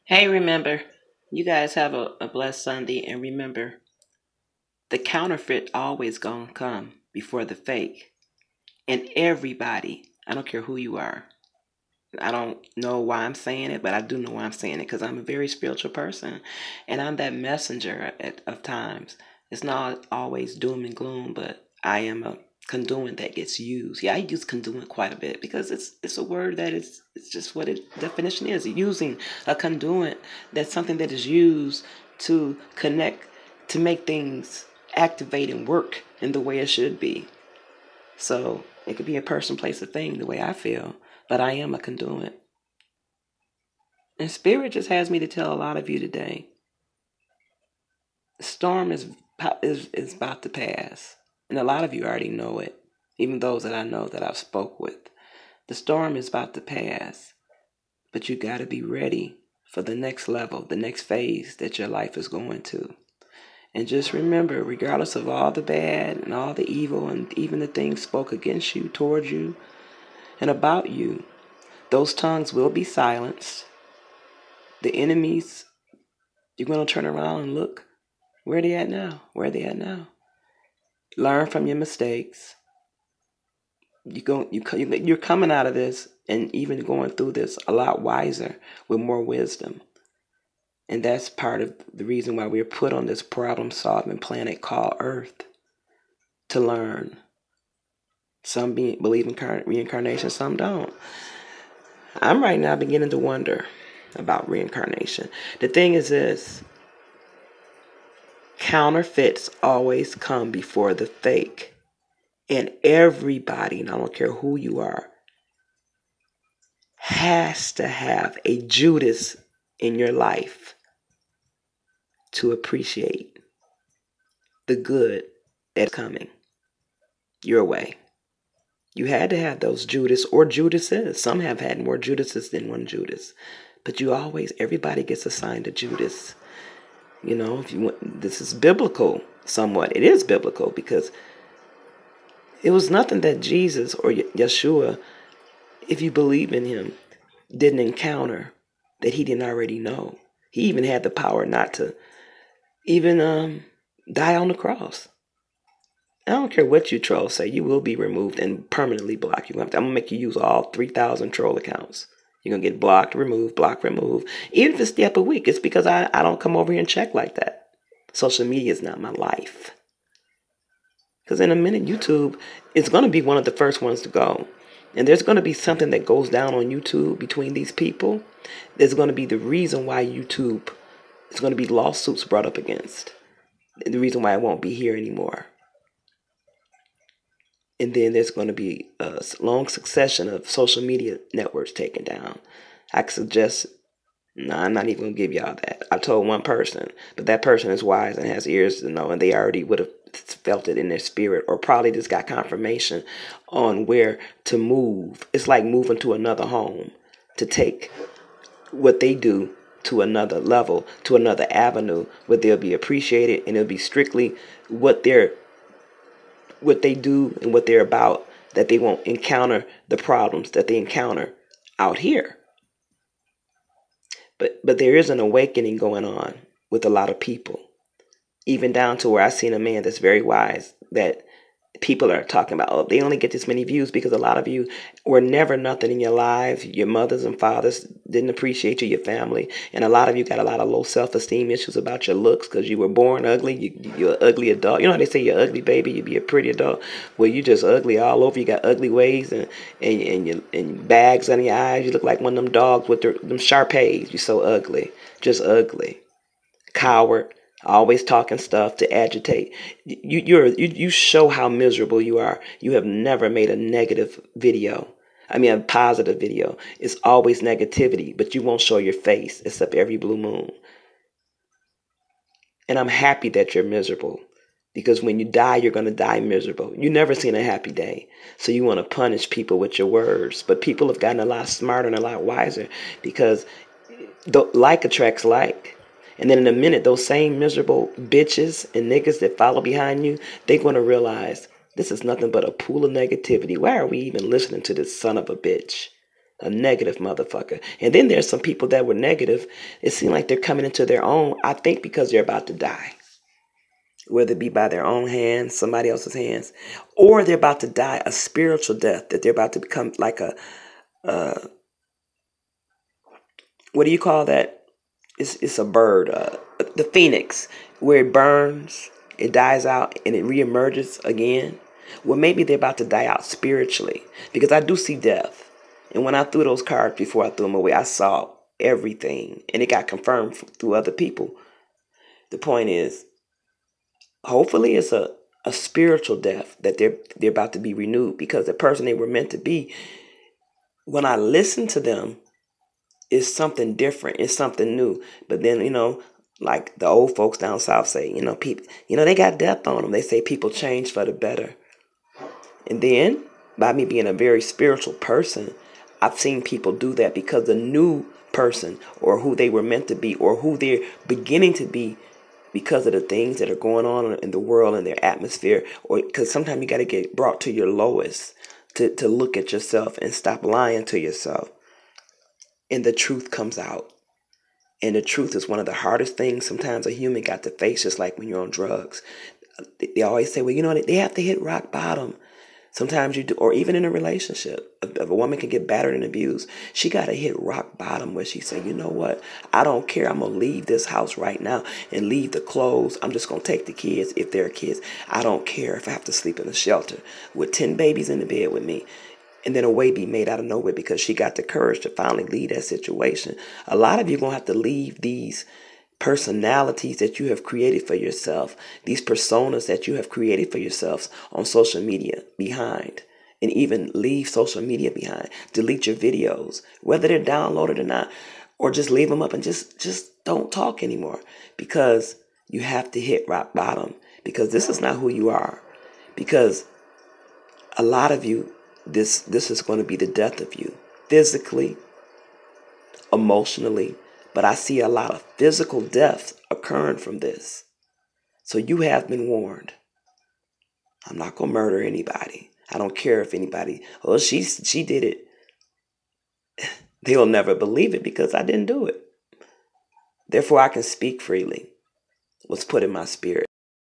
Hey, remember, you guys have a blessed Sunday, and remember, the counterfeit always gonna come before the fake. And everybody, I don't care who you are, I don't know why I'm saying it, but I do know why I'm saying it because I'm a very spiritual person, and I'm that messenger of times. It's not always doom and gloom, but I am a conduit that gets used. Yeah, I use conduit quite a bit because it's a word that is it's just what its definition is. Using a conduit, that's something that is used to connect, to make things activate and work in the way it should be. So it could be a person, place, or thing the way I feel, but I am a conduit. And Spirit just has me to tell a lot of you today, the storm is about to pass. And a lot of you already know it, even those that I know that I've spoke with. The storm is about to pass, but you got to be ready for the next level, the next phase that your life is going to. And just remember, regardless of all the bad and all the evil and even the things spoke against you, towards you, and about you, those tongues will be silenced. The enemies, you're going to turn around and look. Where are they at now? Where are they at now? Learn from your mistakes. You're coming out of this and even going through this a lot wiser with more wisdom. And that's part of the reason why we're put on this problem-solving planet called Earth, to learn. Some believe in reincarnation, some don't. I'm right now beginning to wonder about reincarnation. The thing is this: counterfeits always come before the fake. And everybody, and I don't care who you are, has to have a Judas in your life to appreciate the good that's coming your way. You had to have those Judas or Judases. Some have had more Judases than one Judas. But everybody gets assigned a Judas. You know, if you want, this is biblical somewhat. It is biblical because it was nothing that Jesus or Yeshua, if you believe in him, didn't encounter that he didn't already know. He even had the power not to even die on the cross. I don't care what you trolls say, you will be removed and permanently blocked. I'm going to make you use all 3,000 troll accounts. You're going to get blocked, removed, blocked, removed. Even if it's the upper week, it's because I don't come over here and check like that. Social media is not my life. Because in a minute, YouTube is going to be one of the first ones to go. And there's going to be something that goes down on YouTube between these people. There's going to be the reason why YouTube is going to be lawsuits brought up against. And the reason why it won't be here anymore. And then there's going to be a long succession of social media networks taken down. I suggest, no, I'm not even going to give y'all that. I told one person, but that person is wise and has ears to know, and they already would have felt it in their spirit, or probably just got confirmation on where to move. It's like moving to another home, to take what they do to another level, to another avenue where they'll be appreciated, and it'll be strictly what they do and what they're about, that they won't encounter the problems that they encounter out here. But there is an awakening going on with a lot of people, even down to where I seen a man that's very wise, that people are talking about, oh, they only get this many views because a lot of you were never nothing in your lives. Your mothers and fathers didn't appreciate you, your family. And a lot of you got a lot of low self-esteem issues about your looks because you were born ugly. You're an ugly adult. You know how they say you're ugly baby, you be a pretty adult. Well, you just ugly all over. You got ugly ways and bags under your eyes. You look like one of them dogs with them Shar-Peis. You're so ugly. Just ugly. Coward. Always talking stuff to agitate. You show how miserable you are. You have never made a negative video. I mean, a positive video. It's always negativity, but you won't show your face except every blue moon. And I'm happy that you're miserable, because when you die, you're going to die miserable. You never seen a happy day. So you want to punish people with your words. But people have gotten a lot smarter and a lot wiser, because like attracts like. And then in a minute, those same miserable bitches and niggas that follow behind you, they're going to realize this is nothing but a pool of negativity. Why are we even listening to this son of a bitch? A negative motherfucker. And then there's some people that were negative. It seemed like they're coming into their own, I think because they're about to die. Whether it be by their own hands, somebody else's hands, or they're about to die a spiritual death, that they're about to become like a, what do you call that? It's a bird, the phoenix, where it burns, it dies out, and it reemerges again. Well, maybe they're about to die out spiritually, because I do see death. And when I threw those cards before I threw them away, I saw everything, and it got confirmed through other people. The point is, hopefully it's a spiritual death, that they're about to be renewed, because the person they were meant to be, when I listen to them, it's something different. It's something new. But then, like the old folks down south say, people, they got death on them. They say people change for the better. And then, by me being a very spiritual person, I've seen people do that because the new person, or who they were meant to be, or who they're beginning to be, because of the things that are going on in the world and their atmosphere, or because sometimes you got to get brought to your lowest to look at yourself and stop lying to yourself. And the truth comes out. And the truth is one of the hardest things sometimes a human got to face, just like when you're on drugs. They always say, well, they have to hit rock bottom. Sometimes you do, or even in a relationship, if a woman can get battered and abused, she got to hit rock bottom where she say, you know what, I don't care. I'm going to leave this house right now and leave the clothes. I'm just going to take the kids if they're kids. I don't care if I have to sleep in a shelter with 10 babies in the bed with me. And then a way be made out of nowhere because she got the courage to finally leave that situation. A lot of you are going to have to leave these personalities that you have created for yourself, these personas that you have created for yourselves on social media behind, and even leave social media behind. Delete your videos, whether they're downloaded or not, or just leave them up and just don't talk anymore, because you have to hit rock bottom, because this is not who you are. Because a lot of you, this is going to be the death of you, physically, emotionally, but I see a lot of physical deaths occurring from this. So you have been warned. I'm not going to murder anybody. I don't care if anybody, she did it. They'll never believe it because I didn't do it. Therefore, I can speak freely. What's put in my spirit.